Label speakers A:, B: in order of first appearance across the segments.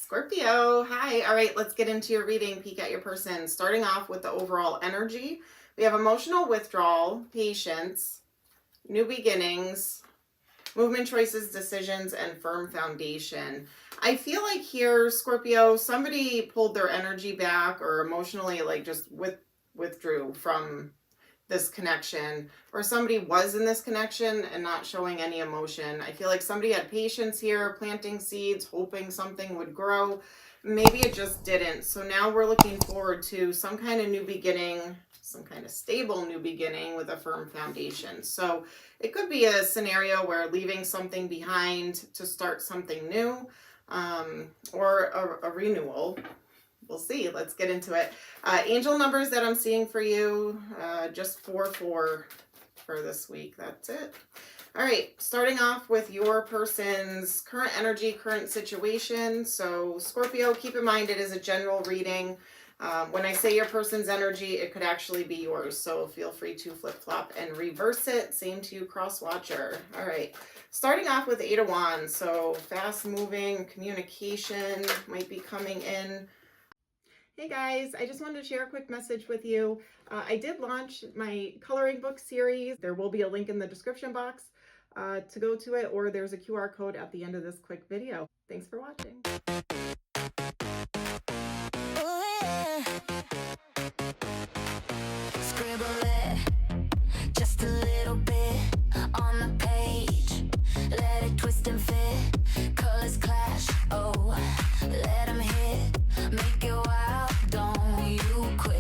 A: Scorpio, hi. All right, let's get into your reading, peek at your person. Starting off with the overall energy, we have emotional withdrawal, patience, new beginnings, movement choices, decisions, and firm foundation. I feel like here, Scorpio, somebody pulled their energy back or emotionally just withdrew from this connection, or somebody was in this connection and not showing any emotion. I feel like somebody had patience here, planting seeds, hoping something would grow. Maybe it just didn't. So now we're looking forward to some kind of new beginning, some kind of stable new beginning with a firm foundation. So it could be a scenario where leaving something behind to start something new, or a renewal. We'll see. Let's get into it. Angel numbers that I'm seeing for you, just 4 for this week. That's it. All right, starting off with your person's current energy, current situation. So Scorpio, keep in mind it is a general reading. When I say your person's energy, it could actually be yours. So feel free to flip-flop and reverse it. Same to you, cross-watcher. All right, starting off with 8 of Wands. So fast-moving communication might be coming in. Hey guys, I just wanted to share a quick message with you. I did launch my coloring book series. There will be a link in the description box to go to it, or there's a QR code at the end of this quick video. Thanks for watching.
B: Scribble it, just a little bit on the page. Let it twist and fit, colors clash, oh, let them hit, make it wild, don't you quit.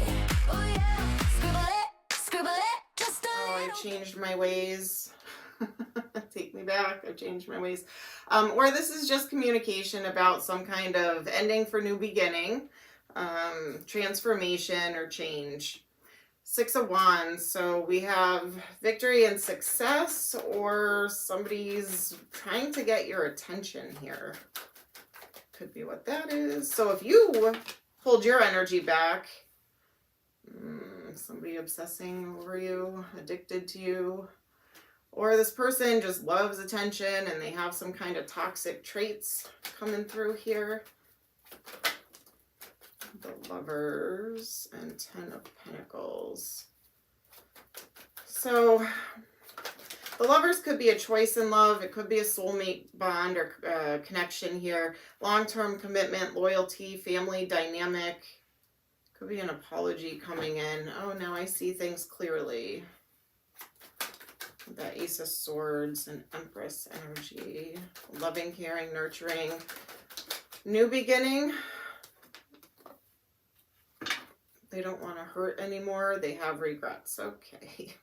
B: Oh yeah, scribble it, just a little.
A: I've changed my ways. Take me back, I've changed my ways. Or this is just communication about some kind of ending for new beginning, transformation or change. 6 of Wands, so we have victory and success, or somebody's trying to get your attention here. Could be what that is. So if you pulled your energy back, somebody obsessing over you, addicted to you, or this person just loves attention and they have some kind of toxic traits coming through here. The Lovers and 10 of Pentacles. So the Lovers could be a choice in love. It could be a soulmate bond or connection here. Long-term commitment, loyalty, family dynamic. Could be an apology coming in. Oh, now I see things clearly. The Ace of Swords and Empress energy. Loving, caring, nurturing. New beginning. They don't want to hurt anymore. They have regrets. Okay.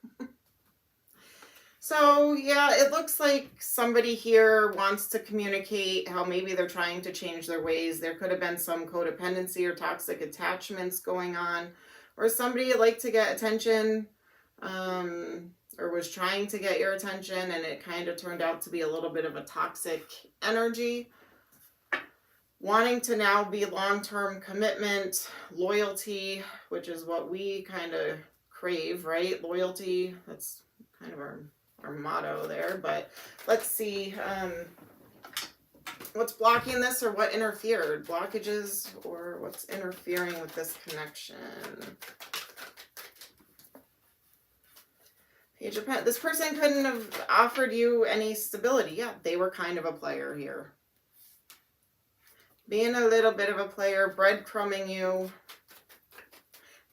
A: So, yeah, it looks like somebody here wants to communicate how maybe they're trying to change their ways. There could have been some codependency or toxic attachments going on. Or somebody liked to get attention, or was trying to get your attention, and it kind of turned out to be a little bit of a toxic energy. Wanting to now be long-term commitment, loyalty, which is what we kind of crave, right? Loyalty, that's kind of our motto there. But let's see, what's blocking this or what interfered? Blockages or what's interfering with this connection? Page of Pentacles. This person couldn't have offered you any stability. Yeah, they were kind of a player here. Being a little bit of a player, breadcrumbing you.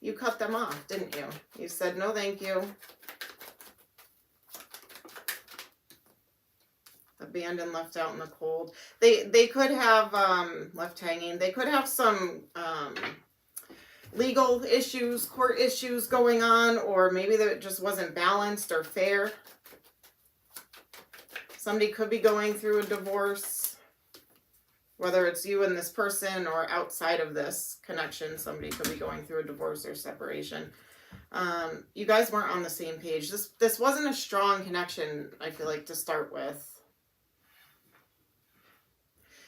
A: You cut them off, didn't you? You said, no, thank you. Abandoned, left out in the cold. They could have left hanging. They could have some legal issues, court issues going on, or maybe that it just wasn't balanced or fair. Somebody could be going through a divorce. Whether it's you and this person or outside of this connection, somebody could be going through a divorce or separation. You guys weren't on the same page. This wasn't a strong connection, I feel like, to start with.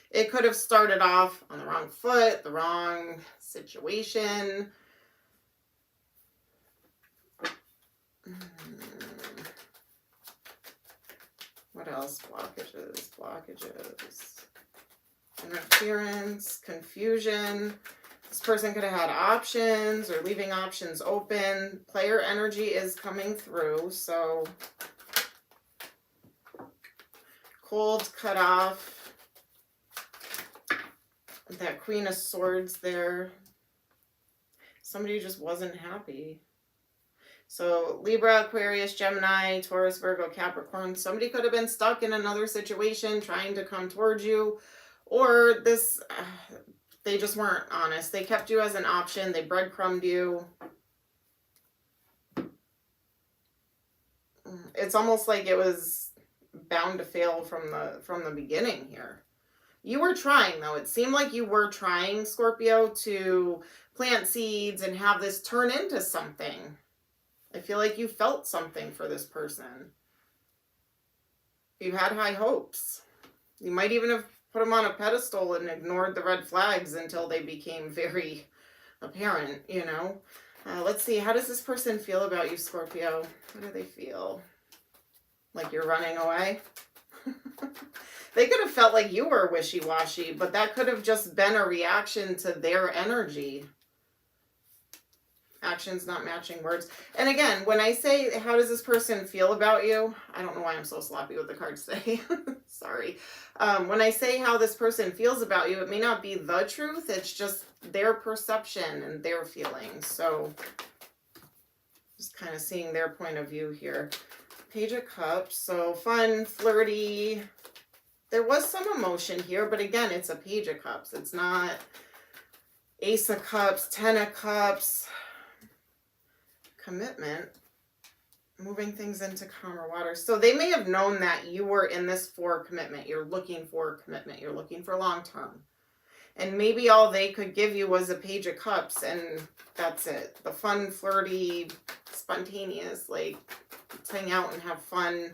A: It could have started off on the wrong foot, the wrong situation. What else? Blockages. Interference, confusion. This person could have had options or leaving options open. Player energy is coming through, so cold, cut off. That Queen of Swords there. Somebody just wasn't happy. So Libra, Aquarius, Gemini, Taurus, Virgo, Capricorn. Somebody could have been stuck in another situation trying to come towards you. Or this, they just weren't honest. They kept you as an option. They breadcrumbed you. It's almost like it was bound to fail from the beginning here. You were trying, though. It seemed like you were trying, Scorpio, to plant seeds and have this turn into something. I feel like you felt something for this person. You had high hopes. You might even have put them on a pedestal and ignored the red flags until they became very apparent, you know. Let's see. How does this person feel about you, Scorpio? How do they feel? Like you're running away? They could have felt like you were wishy-washy, but that could have just been a reaction to their energy. Actions not matching words. And again, when I say, how does this person feel about you? I don't know why I'm so sloppy with the cards today. Sorry. When I say how this person feels about you, it may not be the truth. It's just their perception and their feelings. So just kind of seeing their point of view here. Page of Cups. So fun, flirty. There was some emotion here, but again, it's a Page of Cups. It's not Ace of Cups, Ten of Cups. Commitment, moving things into calmer waters. So they may have known that you were in this for commitment. You're looking for commitment. You're looking for long term. And maybe all they could give you was a Page of Cups, and that's it. The fun, flirty, spontaneous, like, let's hang out and have fun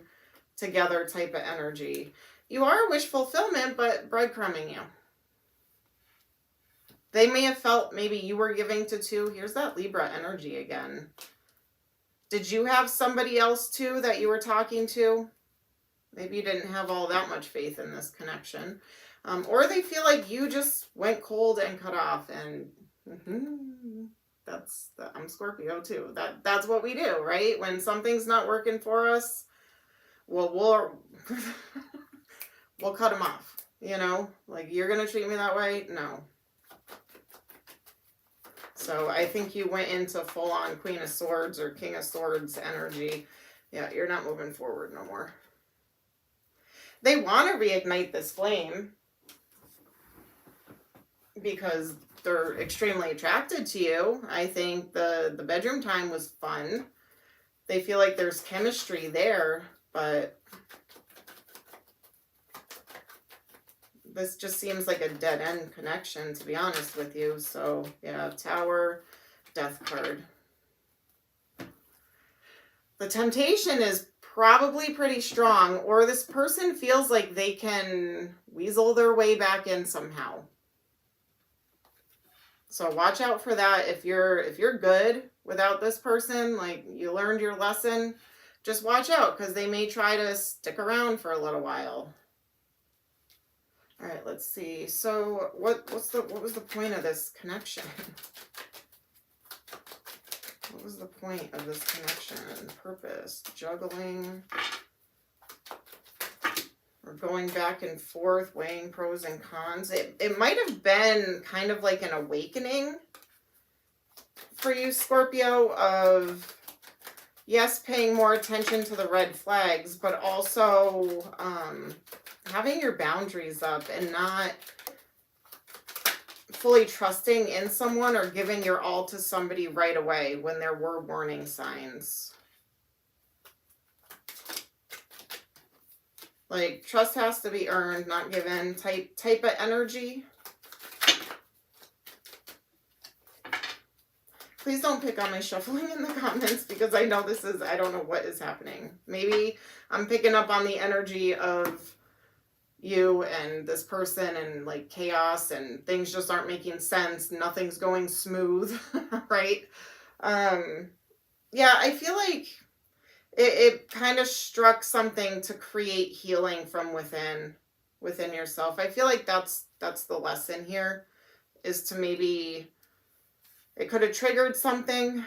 A: together type of energy. You are a wish fulfillment, but breadcrumbing you. They may have felt maybe you were giving to two. Here's that Libra energy again. Did you have somebody else too that you were talking to? Maybe you didn't have all that much faith in this connection. Or they feel like you just went cold and cut off. And I'm Scorpio too. That's what we do, right? When something's not working for us, well, we'll cut them off. You know, like, you're going to treat me that way? No. So I think you went into full-on Queen of Swords or King of Swords energy. Yeah, you're not moving forward no more. They want to reignite this flame because they're extremely attracted to you. I think the bedroom time was fun. They feel like there's chemistry there, but this just seems like a dead-end connection, to be honest with you. So, yeah, Tower, Death card. The temptation is probably pretty strong, or this person feels like they can weasel their way back in somehow. So watch out for that. If you're good without this person, like you learned your lesson, just watch out, because they may try to stick around for a little while. All right, let's see. So what was the point of this connection? What was the point of this connection? Purpose, juggling, or going back and forth, weighing pros and cons. It might have been kind of like an awakening for you, Scorpio, of, yes, paying more attention to the red flags, but also having your boundaries up and not fully trusting in someone or giving your all to somebody right away when there were warning signs. Like, trust has to be earned, not given type of energy. Please don't pick on my shuffling in the comments, because I know this is, I don't know what is happening. Maybe I'm picking up on the energy of you and this person and like chaos, and things just aren't making sense. Nothing's going smooth, right? Yeah, I feel like it kind of struck something to create healing from within. within yourself. I feel like that's the lesson here, is to maybe, it could have triggered something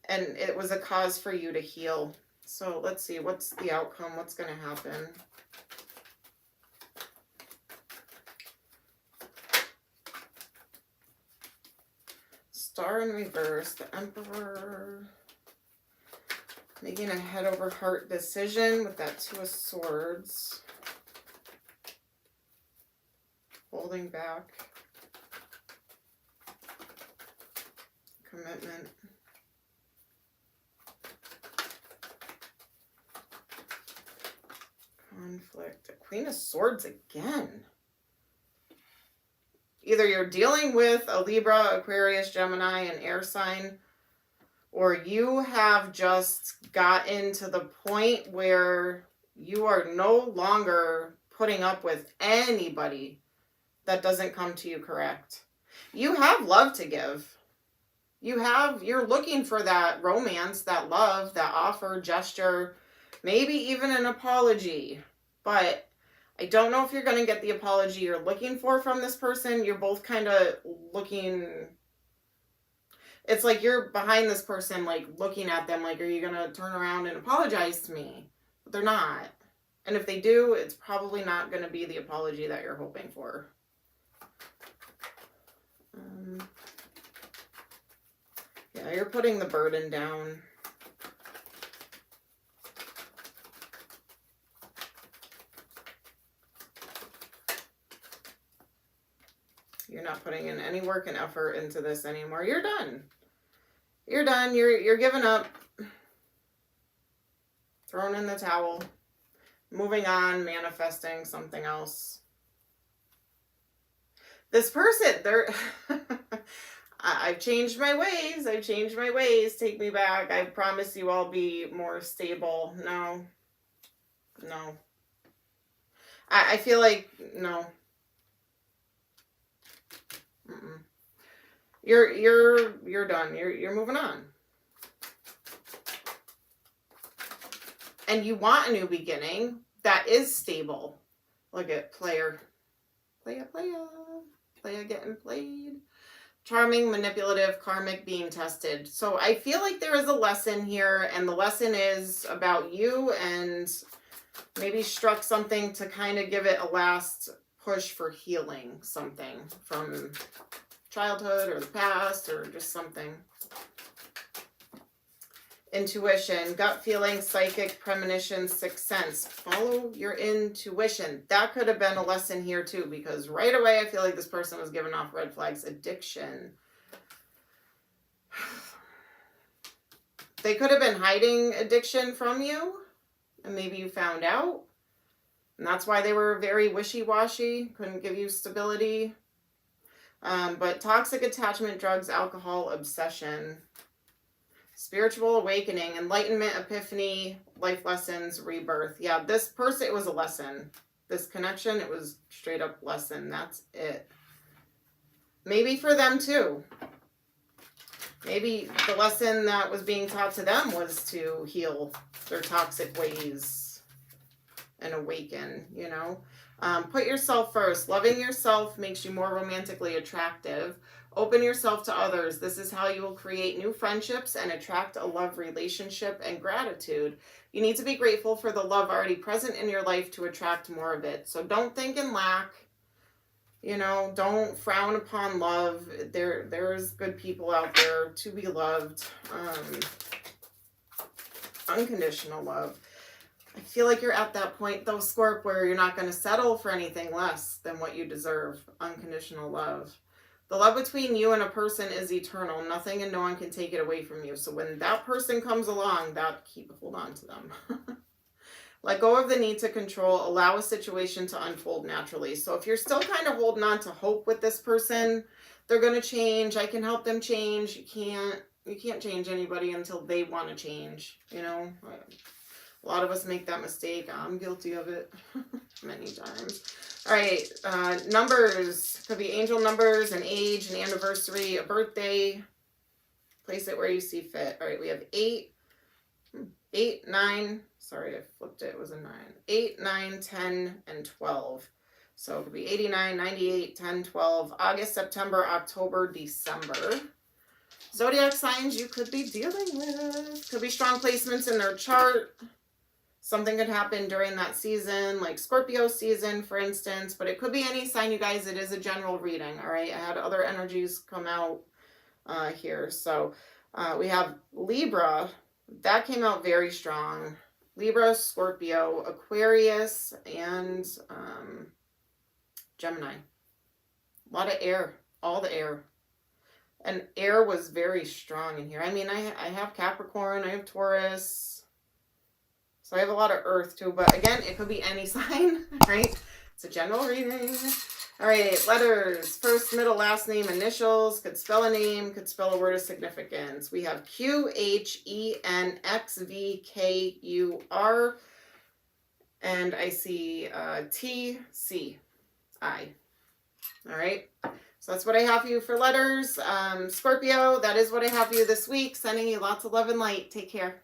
A: and it was a cause for you to heal. So let's see, what's the outcome? What's going to happen? Star in reverse, the Emperor, making a head over heart decision with that Two of Swords, holding back, commitment, conflict, the Queen of Swords again. Either you're dealing with a Libra, Aquarius, Gemini, and air sign, or you have just gotten to the point where you are no longer putting up with anybody that doesn't come to you correct. You have love to give. You're looking for that romance, that love, that offer, gesture, maybe even an apology. But I don't know if you're going to get the apology you're looking for from this person. You're both kind of looking, it's like you're behind this person, like looking at them like, are you going to turn around and apologize to me? But they're not. And if they do, it's probably not going to be the apology that you're hoping for. Yeah, you're putting the burden down. You're not putting in any work and effort into this anymore. You're done. You're done. You're giving up. Throwing in the towel. Moving on, manifesting something else. This person, they're I've changed my ways. I've changed my ways. Take me back. I promise you I'll be more stable. No. No. I feel like, no. You're done. You're moving on. And you want a new beginning that is stable. Look at player getting played. Charming, manipulative, karmic, being tested. So I feel like there is a lesson here, and the lesson is about you, and maybe struck something to kind of give it a last push for healing something from childhood or the past or just something. Intuition, gut feeling, psychic, premonition, sixth sense. Follow your intuition. That could have been a lesson here too, because right away I feel like this person was giving off red flags. Addiction. They could have been hiding addiction from you, and maybe you found out. And that's why they were very wishy-washy, couldn't give you stability. But toxic attachment, drugs, alcohol, obsession. Spiritual awakening, enlightenment, epiphany, life lessons, rebirth. Yeah, this person, it was a lesson. This connection, it was straight up lesson. That's it. Maybe for them too. Maybe the lesson that was being taught to them was to heal their toxic ways and awaken, you know. Put yourself first. Loving yourself makes you more romantically attractive. Open yourself to others. This is how you will create new friendships and attract a love relationship and gratitude. You need to be grateful for the love already present in your life to attract more of it. So don't think in lack. You know, don't frown upon love. There's good people out there to be loved. Unconditional love. I feel like you're at that point, though, Scorp, where you're not going to settle for anything less than what you deserve. Unconditional love. The love between you and a person is eternal. Nothing and no one can take it away from you. So when that person comes along, hold on to them. Let go of the need to control. Allow a situation to unfold naturally. So if you're still kind of holding on to hope with this person, they're going to change. I can help them change. You can't change anybody until they want to change. You know, a lot of us make that mistake. I'm guilty of it many times. All right, numbers. Could be angel numbers, an age, an anniversary, a birthday. Place it where you see fit. All right, we have 8, 9. Sorry, I flipped it. It was a 9. 8, 9, 10, and 12. So it could be 89, 98, 10, 12, August, September, October, December. Zodiac signs you could be dealing with. Could be strong placements in their chart. Something could happen during that season, like Scorpio season, for instance. But it could be any sign, you guys. It is a general reading, all right? I had other energies come out here. So we have Libra. That came out very strong. Libra, Scorpio, Aquarius, and Gemini. A lot of air. All the air. And air was very strong in here. I mean, I have Capricorn, I have Taurus. So I have a lot of earth too. But again, it could be any sign, right? It's a general reading. All right, letters. First, middle, last name, initials. Could spell a name, could spell a word of significance. We have QHENXVKUR. And I see TCI. All right. So that's what I have for you for letters. Scorpio, that is what I have for you this week. Sending you lots of love and light. Take care.